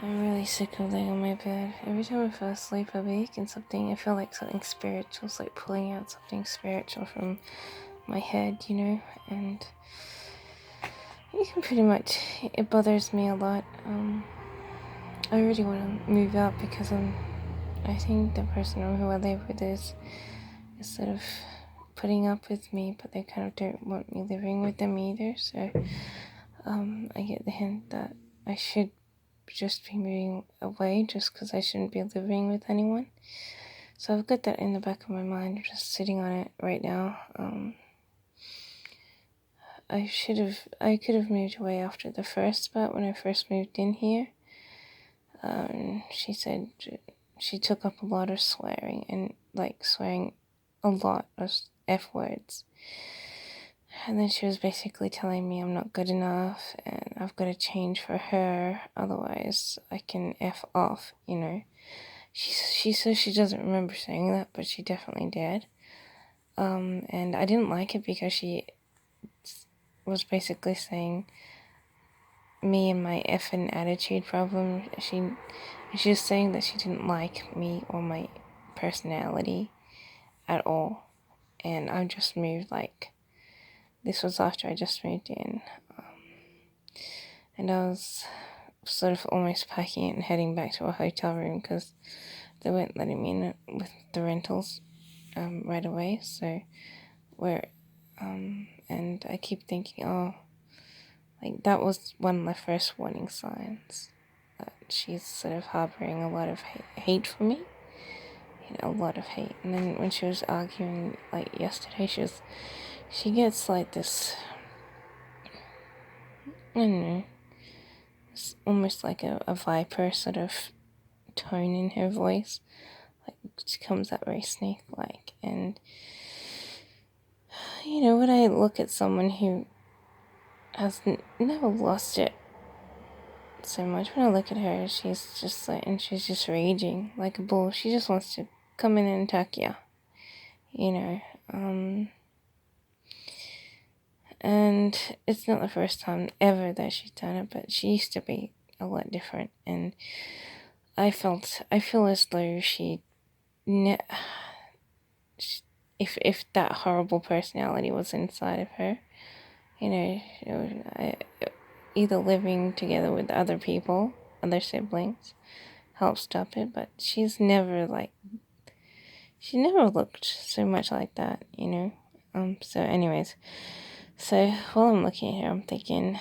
I'm really sick of laying on my bed. Every time I fall asleep, I wake and I feel like something spiritual is like pulling out something spiritual from my head, and you can pretty much, it bothers me a lot. I really want to move out because I think the person who I live with is sort of putting up with me, but they kind of don't want me living with them either, so, I get the hint that I should just be moving away just because I shouldn't be living with anyone. So I've got that in the back of my mind. I'm just sitting on it right now. I could have moved away after the first spot when I first moved in here. She said she took up a lot of swearing and like swearing a lot of F words. And then she was basically telling me I'm not good enough and I've got to change for her, otherwise I can F off, She says she doesn't remember saying that, but she definitely did. And I didn't like it because she was basically saying me and my effing attitude problem. She was saying that she didn't like me or my personality at all. And I just moved, this was after I just moved in. And I was sort of almost packing it and heading back to a hotel room because they weren't letting me in with the rentals right away. So and I keep thinking, that was one of my first warning signs that she's sort of harboring a lot of hate for me, a lot of hate. And then when she was arguing, yesterday, she gets this, I don't know, it's almost like a viper sort of tone in her voice. She comes out very snake-like. And, when I look at someone who has never lost it so much, when I look at her, she's just and she's just raging like a bull. She just wants to come in and attack you, and it's not the first time ever that she's done it, but she used to be a lot different, and I feel as though if that horrible personality was inside of her, either living together with other people, other siblings, helped stop it, but she never looked so much like that, So anyways, so while I'm looking at her, I'm thinking,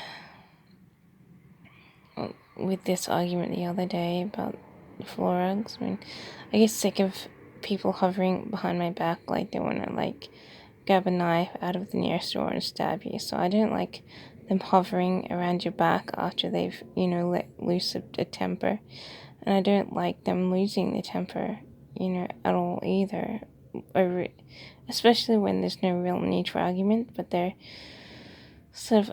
with this argument the other day about the floor rugs, I get sick of people hovering behind my back like they want to grab a knife out of the nearest door and stab you. So I don't like them hovering around your back after they've, let loose a temper. And I don't like them losing the temper, at all either. Especially when there's no real need for argument, but they're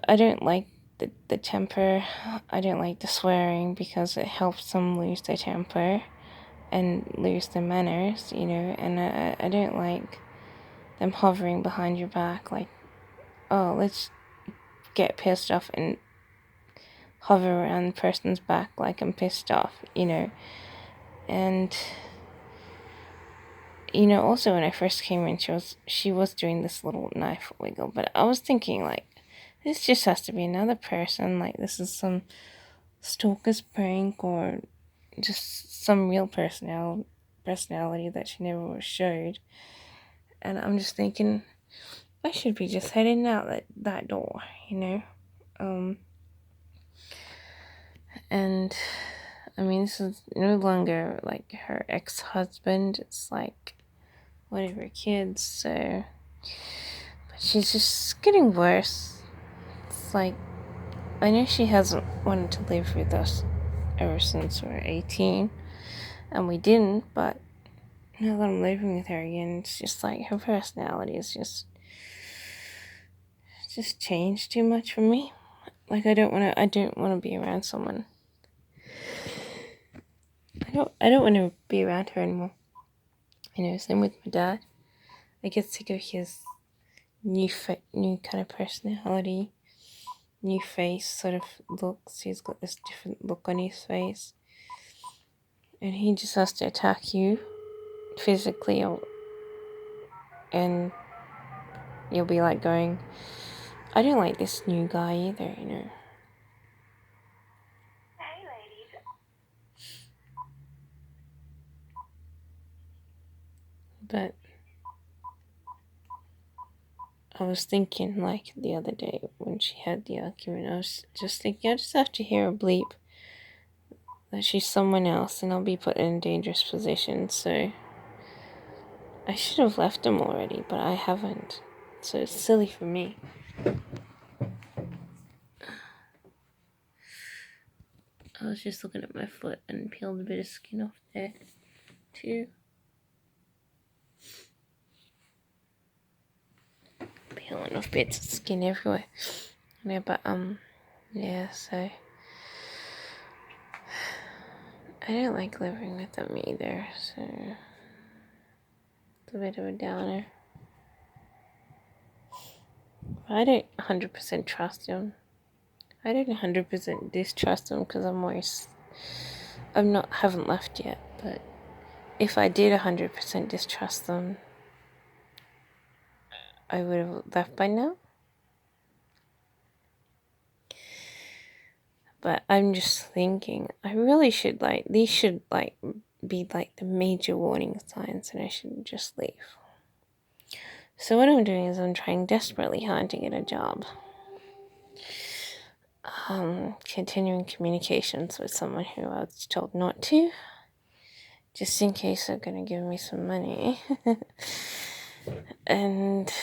I don't like the temper. I don't like the swearing because it helps them lose their temper and lose their manners, and I don't like them hovering behind your back let's get pissed off and hover around the person's back like I'm pissed off, and also when I first came in, she was doing this little knife wiggle, but I was thinking this just has to be another person, this is some stalker's prank or just some real personality that she never was showed. And I'm just thinking I should be just heading out that door, and I mean, this is no longer her ex-husband, it's one of her kids, so, but she's just getting worse. It's I know she hasn't wanted to live with us ever since we were 18, and we didn't, but now that I'm living with her again, it's just her personality is just changed too much for me. I don't want to be around someone. I don't want to be around her anymore. Same with my dad. I get sick of his new kind of personality, new face sort of looks. He's got this different look on his face. and he just has to attack you physically, and you'll be like going, I don't like this new guy either, you know. Hey, ladies. But I was thinking, like, the other day when she had the argument, I was just thinking, I just have to hear a bleep that she's someone else and I'll be put in a dangerous position, so I should have left him already, but I haven't. So it's silly for me. I was just looking at my foot and peeled a bit of skin off there, too. Peeling off bits of skin everywhere. Yeah, but, yeah, so I don't like living with them either, so it's a bit of a downer. I don't 100% trust him. I don't 100% distrust him because haven't left yet, but if I did 100% distrust them, I would have left by now. But I'm just thinking, I really should, these should, be, the major warning signs, and I should just leave. So what I'm doing is I'm trying desperately hard to get a job. Continuing communications with someone who I was told not to, just in case they're going to give me some money. And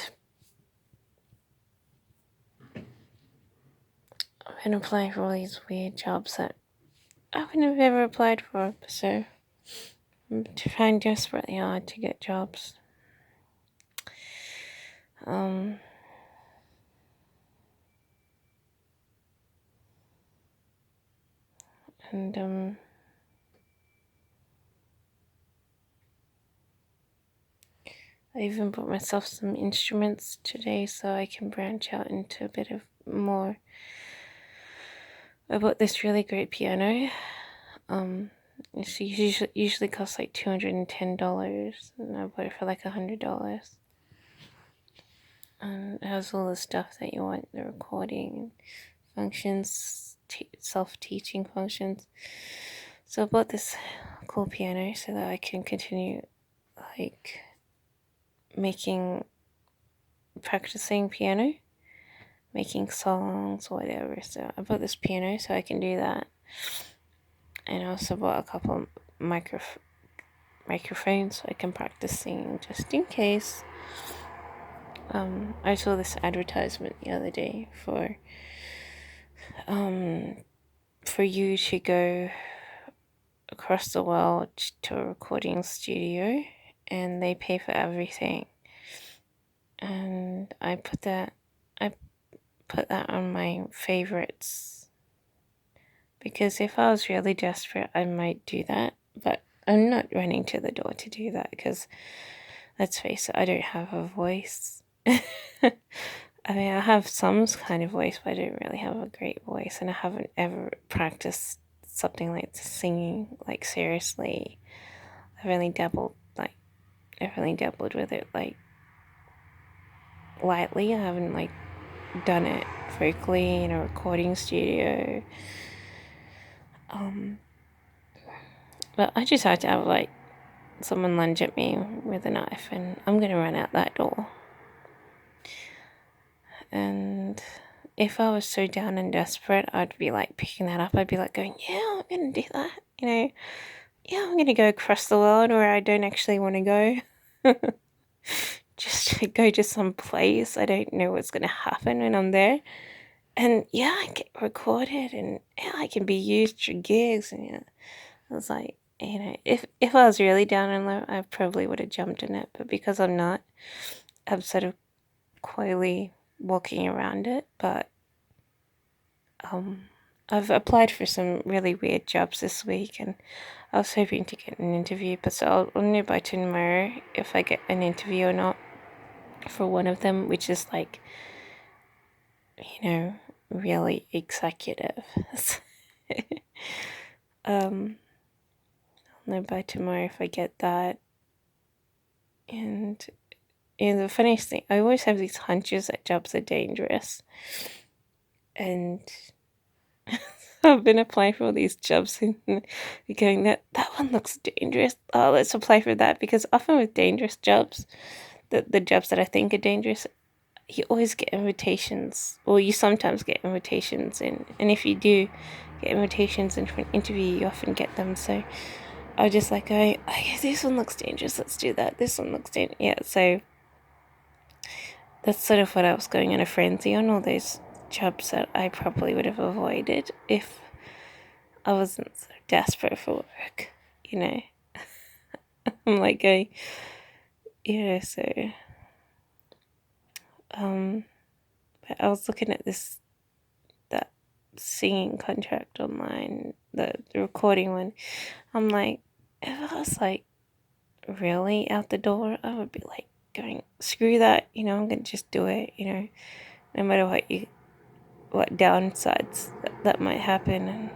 I've been applying for all these weird jobs that I wouldn't have ever applied for, so I'm trying desperately hard to get jobs. And I even bought myself some instruments today so I can branch out into a bit of more. I bought this really great piano. It usually costs like $210, and I bought it for like $100. And it has all the stuff that you want: the recording functions, self-teaching functions. So I bought this cool piano so that I can continue practicing piano, making songs, whatever. So I bought this piano so I can do that. And I also bought a couple microphones so I can practice singing just in case. I saw this advertisement the other day for you to go across the world to a recording studio, and they pay for everything. And I put that on my favorites, because if I was really desperate, I might do that. But I'm not running to the door to do that, because let's face it, I don't have a voice. I mean, I have some kind of voice, but I don't really have a great voice, and I haven't ever practiced something like singing, seriously. I've only dabbled with it, lightly. I haven't, done it vocally in a recording studio. But I just had to have, someone lunge at me with a knife, and I'm gonna run out that door. And if I was so down and desperate, I'd be picking that up. I'd be going, yeah, I'm gonna do that. Yeah, I'm gonna go across the world where I don't actually want to go. Just to go to some place. I don't know what's gonna happen when I'm there. And yeah, I get recorded, and yeah, I can be used for gigs. And yeah, I was like, if I was really down and low, I probably would have jumped in it. But because I'm not, I'm sort of coyly walking around it. But I've applied for some really weird jobs this week, and I was hoping to get an interview. But so I'll know by tomorrow if I get an interview or not for one of them, which is really executive. I'll know by tomorrow if I get that. And the funniest thing, I always have these hunches that jobs are dangerous. And I've been applying for all these jobs and going, that one looks dangerous. Oh, let's apply for that. Because often with dangerous jobs, the jobs that I think are dangerous, you always get invitations. Or you sometimes get invitations. And if you do get invitations in for an interview, you often get them. So I was just like, oh, this one looks dangerous. Let's do that. This one looks dangerous. Yeah, so that's sort of what I was going in a frenzy on, all those jobs that I probably would have avoided if I wasn't so desperate for work, you know. I'm like going, yeah, so but I was looking at that singing contract online, the recording one. I'm like, if I was like really out the door, I would be like going, screw that, I'm gonna just do it, no matter what downsides that might happen.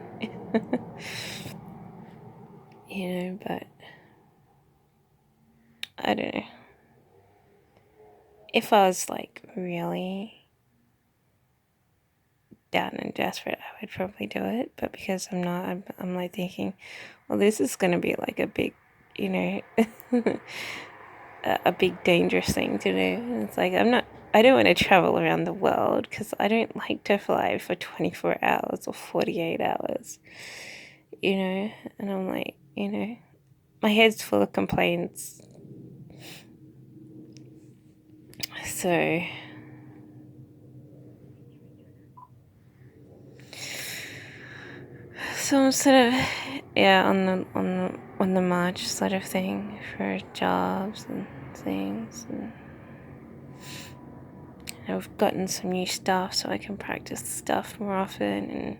And but I don't know. If I was like really down and desperate, I would probably do it. But because I'm not, I'm like thinking, well, this is going to be like a big, a big dangerous thing to do. And it's like, I don't want to travel around the world because I don't like to fly for 24 hours or 48 hours, And I'm like, my head's full of complaints. So I'm sort of on the march sort of thing for jobs and things, and I've gotten some new stuff so I can practice stuff more often, and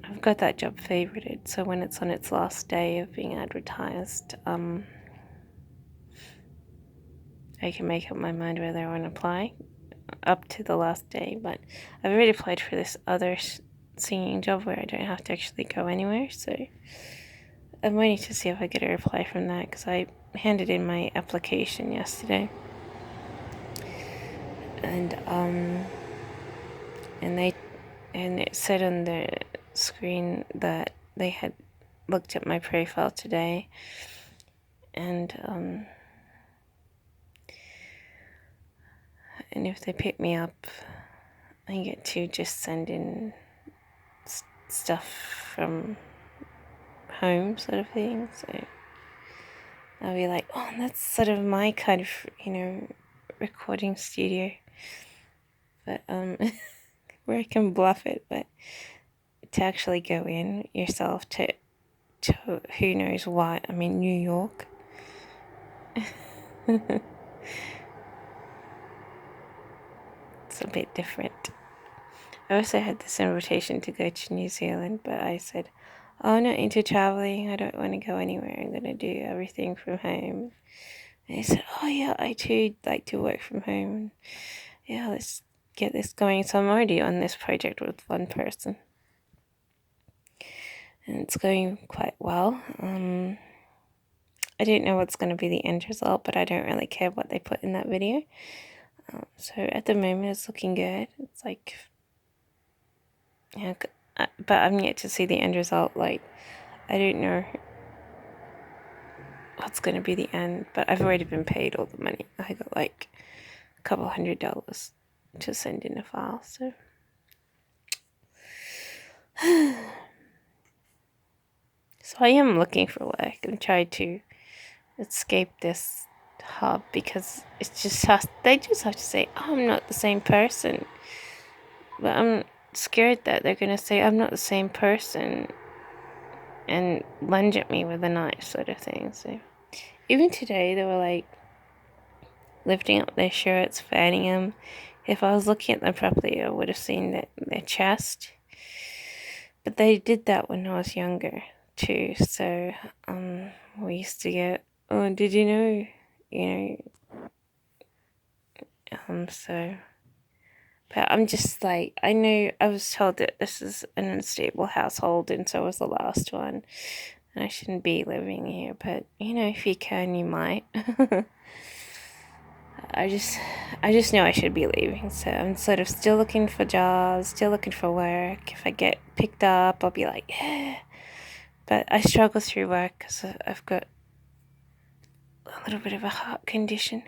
I've got that job favorited, so when it's on its last day of being advertised, I can make up my mind whether I want to apply up to the last day. But I've already applied for this other singing job where I don't have to actually go anywhere, so I'm waiting to see if I get a reply from that because I handed in my application yesterday, and it said on the screen that they had looked at my profile today, and if they pick me up, I get to just send in stuff from home, sort of thing. So I'll be like, oh, that's sort of my kind of recording studio, but where I can bluff it, but to actually go in yourself to who knows what. I mean, New York. It's a bit different. I also had this invitation to go to New Zealand, but I said, oh, I'm not into traveling. I don't want to go anywhere. I'm going to do everything from home. And he said, oh, yeah, I too like to work from home. Yeah, let's get this going. So I'm already on this project with one person, and it's going quite well. I don't know what's going to be the end result, but I don't really care what they put in that video. So at the moment, it's looking good. It's like, yeah, but I'm yet to see the end result. Like, I don't know what's going to be the end, but I've already been paid all the money. I got like a couple $100 to send in a file, so. So I am looking for work. I'm trying to escape this hub because they just have to say, oh, I'm not the same person. But I'm scared that they're going to say I'm not the same person and lunge at me with a knife, sort of thing. So even today, they were like lifting up their shirts, fanning them. If I was looking at them properly, I would have seen their chest. But they did that when I was younger too. So we used to get, oh, did you know? So. But I'm just like, I was told that this is an unstable household, and so was the last one. And I shouldn't be living here, but if you can, you might. I just know I should be leaving, so I'm sort of still looking for jobs, still looking for work. If I get picked up, I'll be like, yeah. But I struggle through work because I've got a little bit of a heart condition.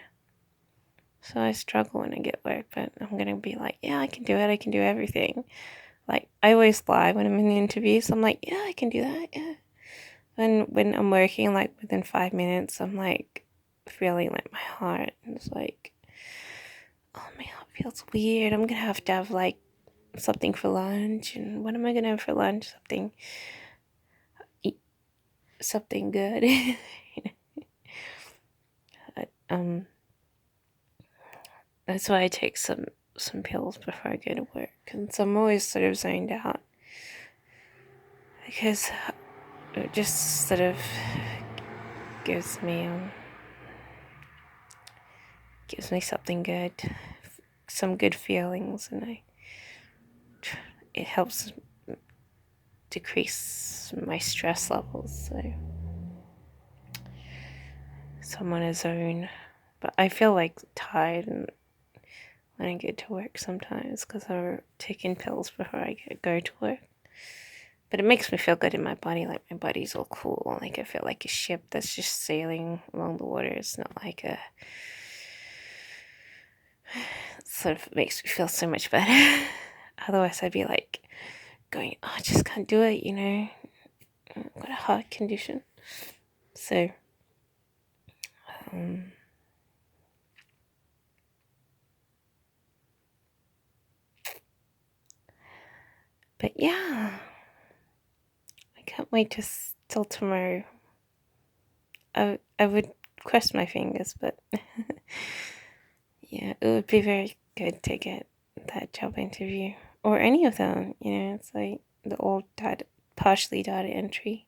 So I struggle when I get work, but I'm gonna be like, yeah, I can do it, I can do everything. Like, I always lie when I'm in the interviews. I'm like, yeah, I can do that, yeah. And when I'm working, like, within 5 minutes, I'm like, feeling like my heart is like, oh, my heart feels weird. I'm gonna have like something for lunch. And what am I gonna have for lunch? Something good. um, that's why I take some pills before I go to work. And so I'm always sort of zoned out because it just sort of gives me something good, some good feelings, and it helps decrease my stress levels. So I'm on a zone, but I feel like tired and when I get to work sometimes because I'm taking pills before I go to work. But it makes me feel good in my body, like my body's all cool. Like I feel like a ship that's just sailing along the water. It's not like it sort of makes me feel so much better. Otherwise, I'd be like going, oh, I just can't do it, I've got a heart condition. So, but yeah, I can't wait till tomorrow. I would cross my fingers, but yeah, it would be very good to get that job interview or any of them. It's like the old partially data entry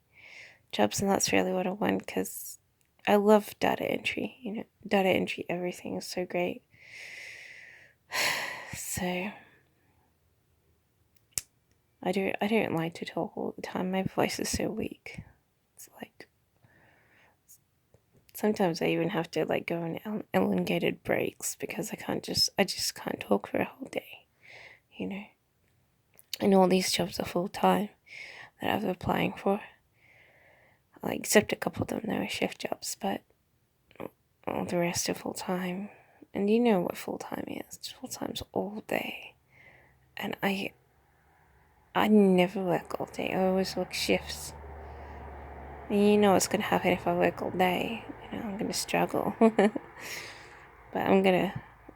jobs, and that's really what I want because I love data entry. Data entry, everything is so great. So I don't like to talk all the time. My voice is so weak. It's like sometimes I even have to like go on elongated breaks because I just can't talk for a whole day. And all these jobs are full time that I was applying for. Like, except a couple of them, they were shift jobs, but all the rest are full time. And you know what full time is? Full time's all day, and I never work all day. I always work shifts. And you know what's gonna happen if I work all day? I'm gonna struggle. But I'm gonna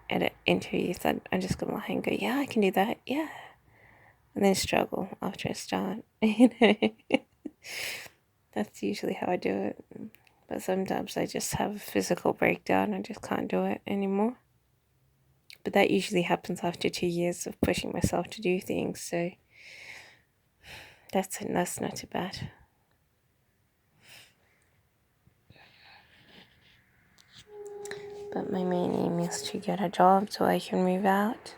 edit interviews. I'm just gonna lie and go, yeah, I can do that, yeah, and then struggle after I start. That's usually how I do it. But sometimes I just have a physical breakdown. I just can't do it anymore. But that usually happens after 2 years of pushing myself to do things. So that's not too bad. But my main aim is to get a job so I can move out.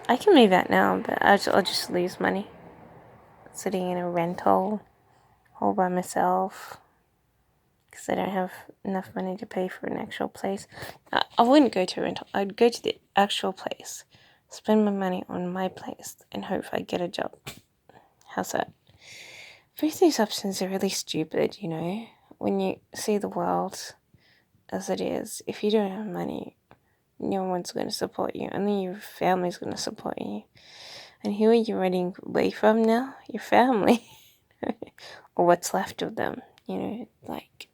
I can move out now, but I'll just lose money. Sitting in a rental all by myself because I don't have enough money to pay for an actual place. I wouldn't go to a rental. I'd go to the actual place, spend my money on my place, and hope I get a job. How's that? Both these options are really stupid, when you see the world as it is. If you don't have money, no one's going to support you, and then your family's going to support you. And who are you running away from now? Your family. Or what's left of them. Like,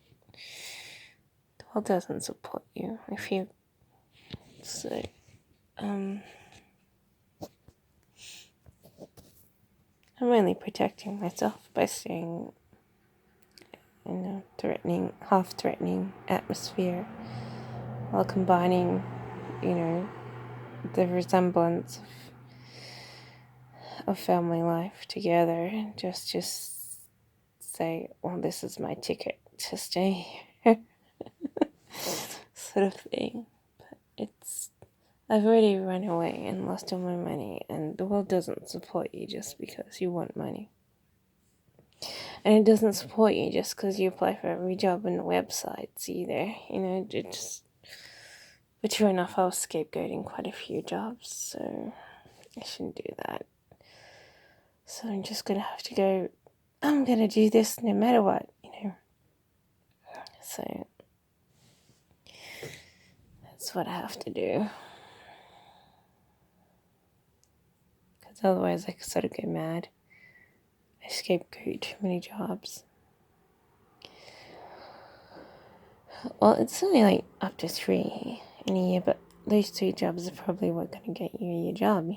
the world doesn't support you. I'm really protecting myself by staying in a half-threatening atmosphere while combining, the resemblance of family life together and just say, well, this is my ticket to stay here. Sort of thing. But I've already run away and lost all my money, and the world doesn't support you just because you want money. And it doesn't support you just because you apply for every job on the websites either. It just. But true enough, I was scapegoating quite a few jobs, so I shouldn't do that. So I'm just gonna have to go. I'm gonna do this no matter what. So that's what I have to do. Because otherwise, I could sort of go mad. I scapegoat too many jobs. Well, it's only like up to 3 in a year, but those 2 jobs are probably what gonna get you your job.